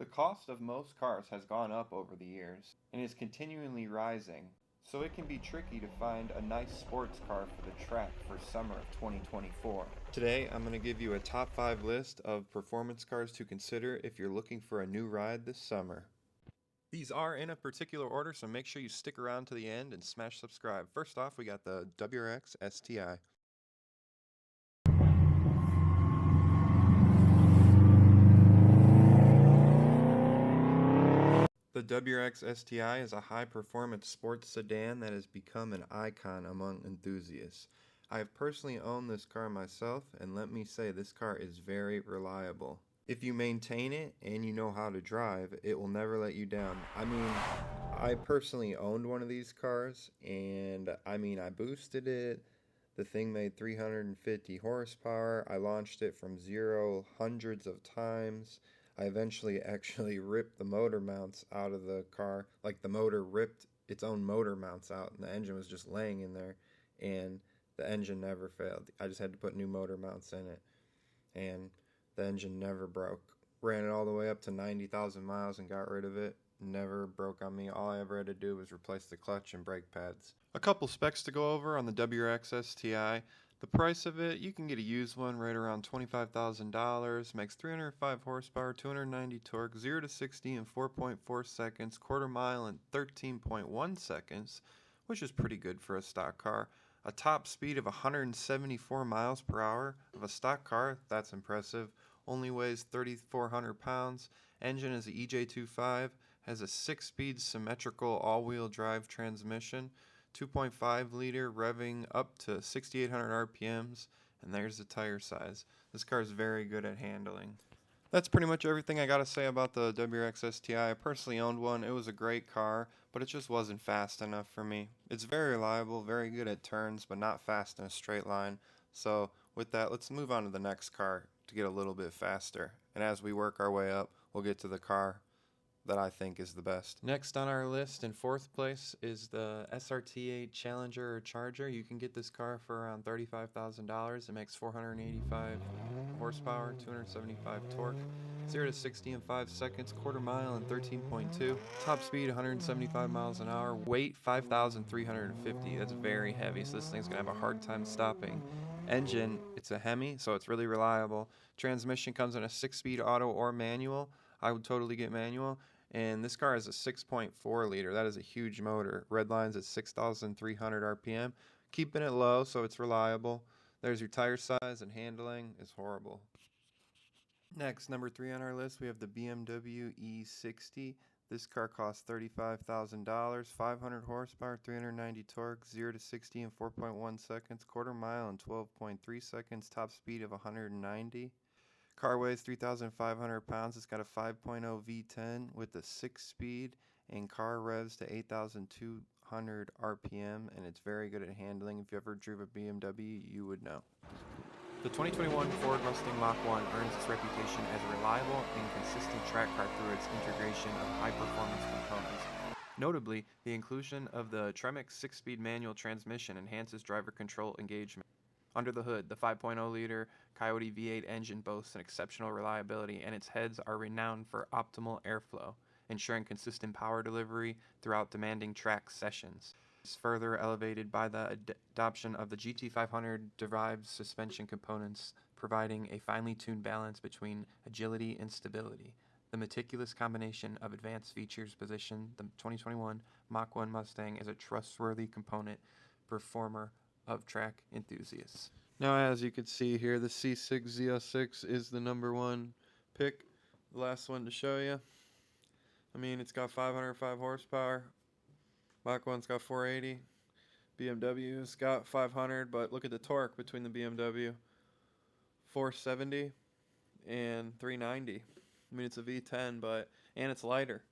The cost of most cars has gone up over the years and is continually rising, so it can be tricky to find a nice sports car for the track for summer of 2024. Today, I'm going to give you a top 5 list of performance cars to consider if you're looking for a new ride this summer. These are in a particular order, so make sure you stick around to the end and smash subscribe. First off, we got the WRX STI. The WRX STI is a high-performance sports sedan that has become an icon among enthusiasts. I have personally owned this car myself, and let me say this car is very reliable. If you maintain it and you know how to drive, it will never let you down. I personally owned one of these cars, and I boosted it. The thing made 350 horsepower. I launched it from 0 hundreds of times. I eventually actually ripped the motor mounts out of the car. Like, the motor ripped its own motor mounts out, and the engine was just laying in there, and the engine never failed. I just had to put new motor mounts in it, and the engine never broke. Ran it all the way up to 90,000 miles and got rid of it. Never broke on me. All I ever had to do was replace the clutch and brake pads. A couple specs to go over on the WRX STI. The price of it, you can get a used one right around $25,000. Makes 305 horsepower, 290 torque, 0 to 60 in 4.4 seconds, quarter mile in 13.1 seconds, which is pretty good for a stock car. A top speed of 174 miles per hour of a stock car, that's impressive. Only weighs 3,400 pounds. Engine is a EJ25, has a 6-speed symmetrical all-wheel drive transmission, 2.5 liter revving up to 6,800 RPMs, and there's the tire size. This car is very good at handling. That's pretty much everything I gotta say about the WRX STI. I personally owned one. It was a great car, but it just wasn't fast enough for me. It's very reliable, very good at turns, but not fast in a straight line. So with that, let's move on to the next car to get a little bit faster. And as we work our way up, we'll get to the car that I think is the best. Next on our list, in 4th place, is the SRT Challenger or Charger. You can get this car for around $35,000. It makes 485 horsepower, 275 torque, 0 to 60 in 5 seconds, quarter mile in 13.2. Top speed 175 miles an hour. Weight 5,350. That's very heavy, so this thing's gonna have a hard time stopping. Engine, it's a Hemi, so it's really reliable. Transmission comes in a 6-speed auto or manual. I would totally get manual. And this car has a 6.4 liter. That is a huge motor. Red line's at 6,300 RPM. Keeping it low so it's reliable. There's your tire size, and handling is horrible. Next, number 3 on our list, we have the BMW E60. This car costs $35,000, 500 horsepower, 390 torque, 0 to 60 in 4.1 seconds, quarter mile in 12.3 seconds, top speed of 190. Car weighs 3,500 pounds. It's got a 5.0 V10 with a 6-speed, and car revs to 8,200 RPM, and it's very good at handling. If you ever drove a BMW, you would know. The 2021 Ford Mustang Mach 1 earns its reputation as a reliable and consistent track car through its integration of high-performance components. Notably, the inclusion of the Tremec 6-speed manual transmission enhances driver control engagement. Under the hood, the 5.0-liter Coyote V8 engine boasts an exceptional reliability, and its heads are renowned for optimal airflow, ensuring consistent power delivery throughout demanding track sessions. It's further elevated by the adoption of the GT500-derived suspension components, providing a finely tuned balance between agility and stability. The meticulous combination of advanced features position the 2021 Mach 1 Mustang as a trustworthy component performer of track enthusiasts. Now, as you can see here, the C6 Z06 is the number 1 pick. The last one to show you. It's got 505 horsepower. Mach 1's got 480. BMW's got 500, but look at the torque between the BMW. 470 and 390. It's a V10, and it's lighter.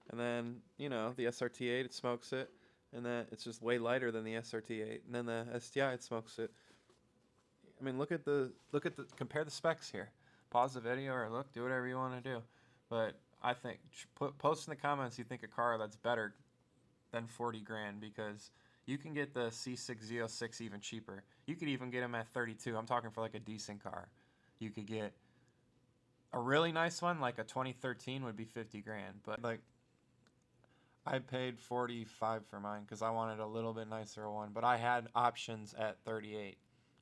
And then, the SRT8, it smokes it. And then it's just way lighter than the SRT8. And then the STI, it smokes it. Compare the specs here. Pause the video or look, do whatever you want to do. But I think, post in the comments you think a car that's better than 40 grand, because you can get the C6 Z06 even cheaper. You could even get them at 32. I'm talking for like a decent car. You could get A really nice one, like a 2013, would be 50 grand. But like, I paid 45 for mine because I wanted a little bit nicer one. But I had options at 38.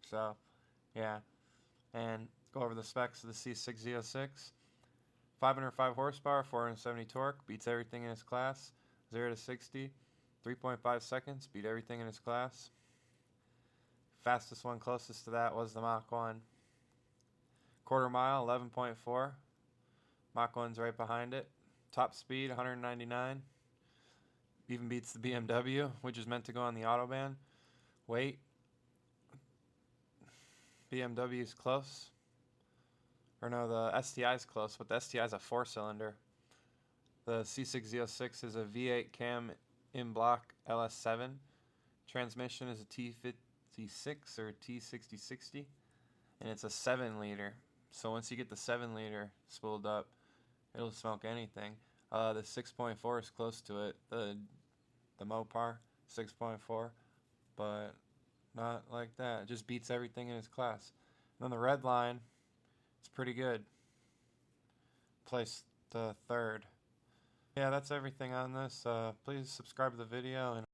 So, yeah. And go over the specs of the C6 Z06. 505 horsepower, 470 torque, beats everything in its class. 0 to 60, 3.5 seconds, beat everything in its class. Fastest one closest to that was the Mach 1. Quarter mile, 11.4. Mach 1's right behind it. Top speed, 199. Even beats the BMW, which is meant to go on the Autobahn. Weight, BMW's close. Or no, the STI is close, but the STI is a 4-cylinder. The C6 Z06 is a V8 cam in-block LS7. Transmission is a T56 or T6060, and it's a 7-liter. So once you get the 7-liter spooled up, it'll smoke anything. The 6.4 is close to it. The Mopar 6.4, but not like that. It just beats everything in its class. And then the red line, it's pretty good. Placed the 3rd. Yeah, that's everything on this. Please subscribe to the video and